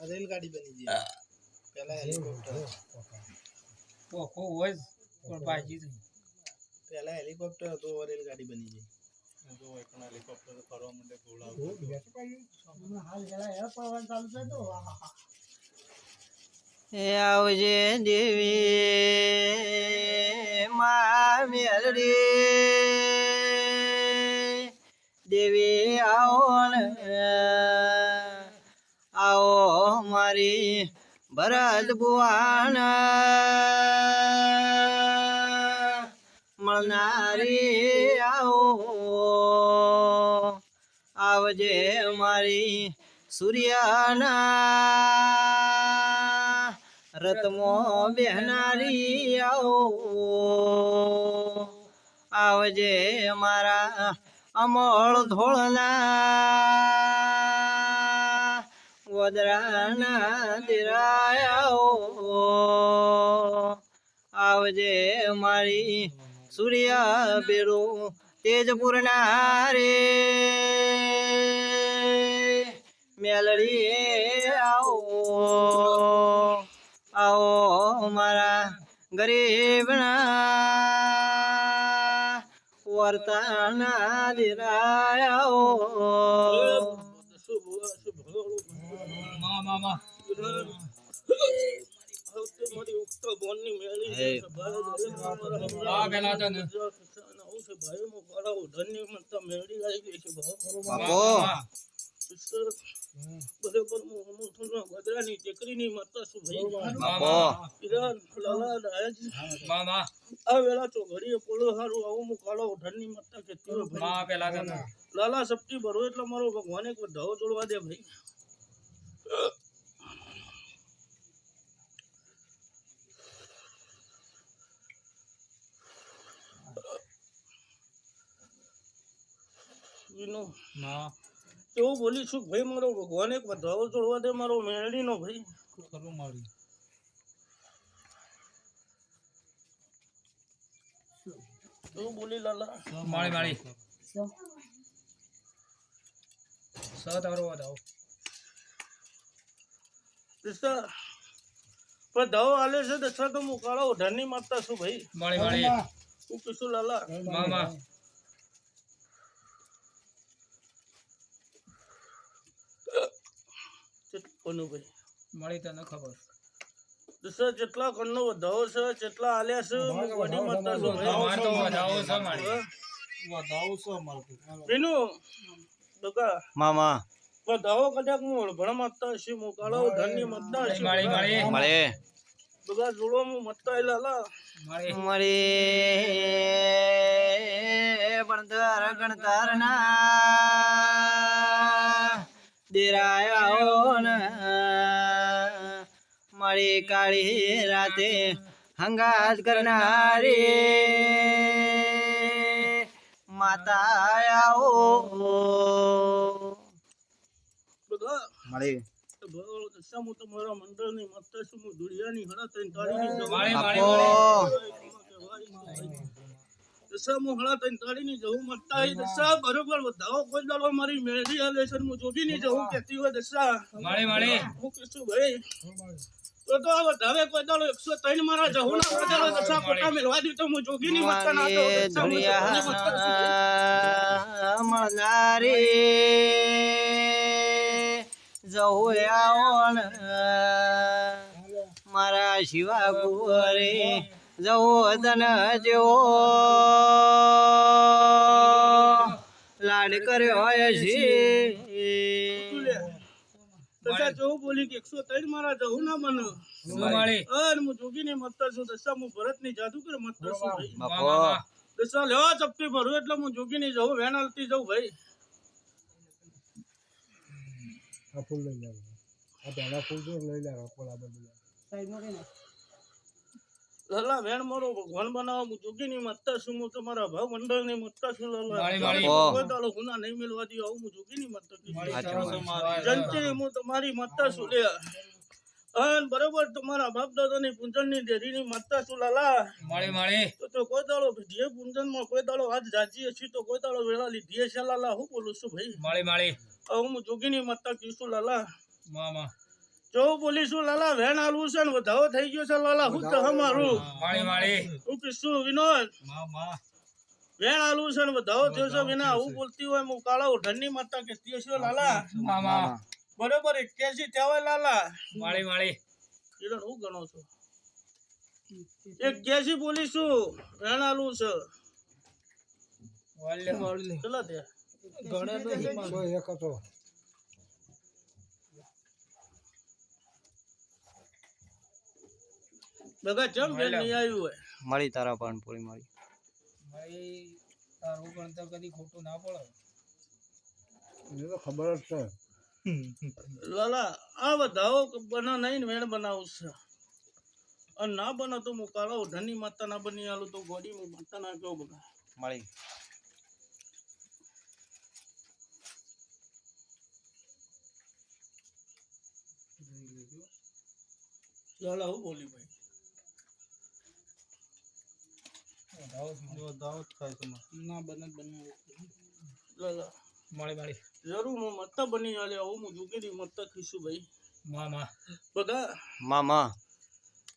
રેલગાડી બની જાય પેલા હેલિકોપ્ટર પોખો હોય પણ બાજી થઈ પેલા હેલિકોપ્ટર હતો રેલગાડી બની જાય તો એકણ હેલિકોપ્ટર ફરવા માટે ગોળા હાલ જરા એ પવન ચાલુ છે તો એ આવજે દેવી માં મેલડી દેવી આવો ને આવો મારી ભરત ભુવાન મળનારી આવો આવજે મારી સૂર્યના રતમો બેહનારી આવો આવજે મારા અમોળ ધોળના ગોદરાના દિરાયાઓ આવજે મારી સૂર્ય બેરું તેજપુરના રે મેલડી આવો આવો મારા ગરીબના વર્તાના દિરાયાઓ ગોદરાની ટેકરીની માતા શું ભાઈ આ વેલા તો ઘડીએ પોળો હારું આવું હું કાળો ઢરની માતા કેતી લાલા સપટી ભરો એટલે મારો ભગવાને કોઈ ધાવ જોડવા દે ભાઈ એવું બોલી છું ભાઈ મારો ભગવાન એક વધાવો જોડવા દે મારો મેળડી નો ભાઈ એવું બોલી લાલા માળી માળી તમારો વધાવો પણ ધાવો આલે છે દશા તો હું કાળો ઢરની મારતા છું ભાઈ માળી માળી હું કીશું લાલા મામા ભાઈ મળી તને ખબર દશા જેટલા કણનો વધાવો છે જેટલા આલ્યા છે વડી મારતા છું અમાર તો વધાવો છે માળી બેનું બકા મામા વધાવો કદાચ હું ભણ મારતા હશે હું કાળો ઢરની મારતા હશે માળી માળી મળે બકા જોડો હું મતતા લાલા માળી મરે ભણતર ગણતર ના દેરાયાઓ ને મળી કાળી રાતે હંગાત કરનારી માતાયાઓ બકા મળી હું તમારા મંડળની માતા છું હું દુનિયાની હણા થઈને તાળીની માળી માળી દશા હું હણા થઈને તાળીની જવું મતતા દશા બરોબર વધાવો કોઈ દાડો મારી મેળવી આલે છે હું જોગી ની જવું કેતી હોય દશા માળી માળી હું કીશું ભાઈ તો આ વધાવે કોઈ દાડો 103 મારા જવું ના કોઈ દાડો દશા કોટા મેળવા દી તો હું જોગી ની મતતા ના તો દુનિયા મળનારી જવું મારા શિવા કુંવરે જવું તન જેવો લાડ કર્યો હોય છે દશા જેવું બોલી કે 103 મારા જવું ના મને માળી અને હું જોગી ની મતતા છું દશા હું ભરત ની જાદુગર મતતા છું ભાઈ બાપો દશા લેવા ચપટી ભરું એટલે હું જોગી ની જવું વેણ હાલતી જવું ભાઈ ફૂલ લઈ લેવા આ પહેલા ફૂલ તો લઈ લેવા પોલા બધું લાલા વેણ મારો ભગવાન બનાવો હું જોગી ની મતતા છું હું તમારા ભાવ મંડળ ની મતતા છું માળી લાલા માળી કોઈ દાડો ગુના નહીં મેળવા દી આવું હું જોગી ની મતતા છું માળી જંતી હું તમારી મતતા છું લે અન બરોબર તમારા બાપ દાદાની પૂંજનની દેરીની માતા છું લાલા મળી તો કોઈ દાડો ભીડીએ પૂંજનમાં કોઈ દાડો આજ જાજી હશે તો કોઈ દાડો વેળા લીધી હશે લાલા હું બોલું છું ભાઈ મળી હું જોગીની માતા કીશું લાલા મામા જો બોલીશું લાલા વેણ આલવું છે ને વધાવો થઈ ગયો છે લાલા હું તો મારું મળી હું કીશું વિનોદ વેણ આલવું છે ને વધાવો થયો છે વિના આવું બોલતી હોય હું કાળા ઓઢણની માતા કહેતી હશે લાલા મામા બરોબર 81 થયા લાલા મળી કિરણ હું ગણો છો 81 બોલીશું વેણ આલવું છે કેટલા થયા સો એક હતો બધા ચમ વેણ નહીં આવ્યું હોય મળી તારા પાનપુરી મળી તારું પણ તો કદી ખોટું ના પડે એ તો ખબર જ છે લાલા આ વધાવો બના નહીં વેણ બનાવું છે અને ના બને તો હું કાળા ઓઢણની માતા ના બની આલું તો ગોડી હું માતા ના કેવું બધા મળી લાલા હું બોલી ભાઈ ના બને બનાવું લાલા મળી જરૂર હું માતા બની આલે હું જોગીની માતા કહીશું ભાઈ મામા બધા મામા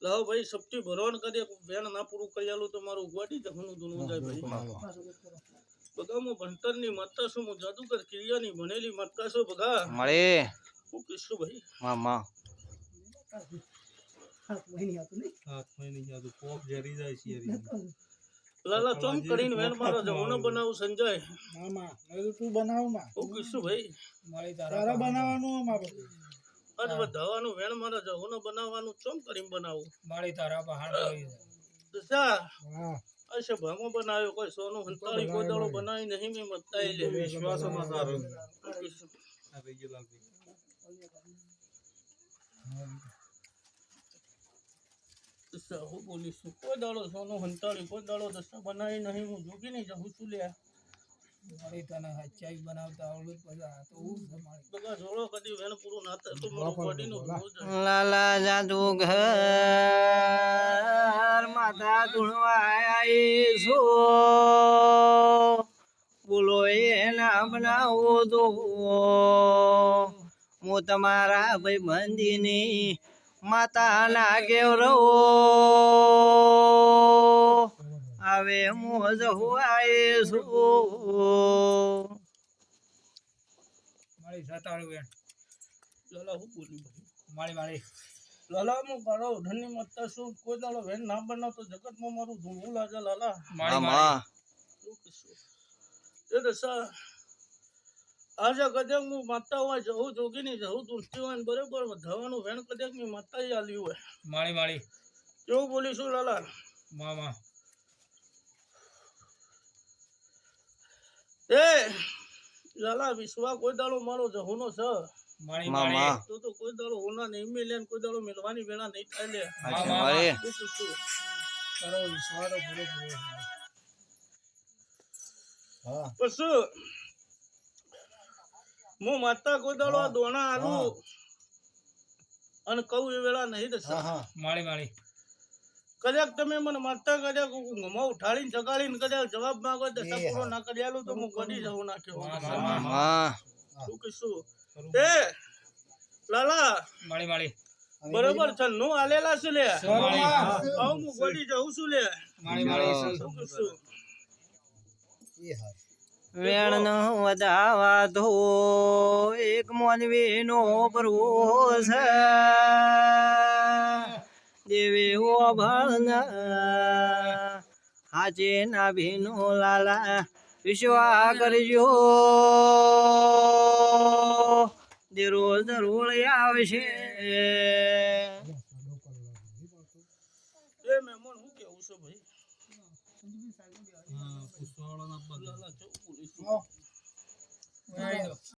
લાવો ભાઈ સપટી ભરવાન કરે વેણ ના પૂરું કરી આલું તો મારું ગોડી જવાનું દુનું જાય ભાઈ બધા હું ભણતરની માતા છું હું જાદુગર ક્રિયાની ભણેલી માતા છું બધા મળી હું કહીશું ભાઈ મામા લાલા ચોમ કરીને વેણ મારો જવાનો બનાવું સંજય તું બનાવમાં હું કહીશું ભાઈ મળી તારા બનાવવાનું અમારે આજ વધાવાનું વેણ મારા જવાનો બનાવવાનું ચોમ કરીને બનાવું મળી તારા પહાડ પડી દશા હા અશે ભામો બનાવ્યો કોઈ સોનું હંતાળી ગોદળો બનાવી નહીં મેં મતાઈ લે વિશ્વાસમાં તારો દશા હું બોલીશું કોઈ દાડો સોનું હંતાળી કોઈ દાડો દશા બનાવી નહીં હું જોગી નહીં જાઉં છું લે મળી તને હચ્ચાઈ બનાવતા આવડું પછી આ તો હું છે મારી બધા જોડો કદી વેણ પૂરું ના થાય તો મારું બોડીનું ધોવું જાય લાલા જાદુ ઘર માતા ધૂણવાય છો બોલો એ ના બનાવો દો હું તમારા ભાઈ બંધીની માતા ના કેવરો આવે મોજ હોવાય છો મળી સતાળું વેણ લાલા હું બોલી ભાઈ મળી લાલા હું કાળો ઓઢણની માતા છું કોઈ દાડો વેણ ના બનાવતો જગતમાં મારું ધૂળવું લાગે લાલા મામા શું કહીશું એ દશા આજે કદાચ હું માતા હોય જવું જોગીની જવું દુષ્ટી હોય ને બરોબર વધાવાનું વેણ કદાચ મેં માતા આલ્યું હોય મળી કેવું બોલીશું લાલા મામા એ લાલા વિશ્વા કોઈ દાડો મારો જહુનો છે મળી મામા તો કોઈ દાડો હોના નહીં મેલે ને કોઈ દાડો મેળવાની વેળા નહીં થાય લે મળી શું કહીશું તારો વિશ્વાસ પૂરો હા પછી હું માતા કોઈ દાડો આ દોણા આલું અને કહું એ વેળા નહીં દશા હા મળી કદાચ તમે મને માતા કદાચ ઘમો ઉઠાડીને જગાડીને કદાચ જવાબ માંગો દશા પૂરો ના કરી આલું તો હું ગડી જવું નાખ્યો હા શું કહીશું એ લાલા મળી બરોબર છે નું આલેલા છે લે મળી હું ગડી જઉં છું લે મળી શું કહીશું એ હા વેણ નો વધાવા ધો એક મોનવી નો પ્રભુ છે દેવી ઓ ભણ હાજે ના ભીનો લાલા વિશ્વા કરજો દેરો જરૂર આવશે એ મહેમાન હું કેવું છું ભાઈ લાલા કેવું બોલીશું વેણ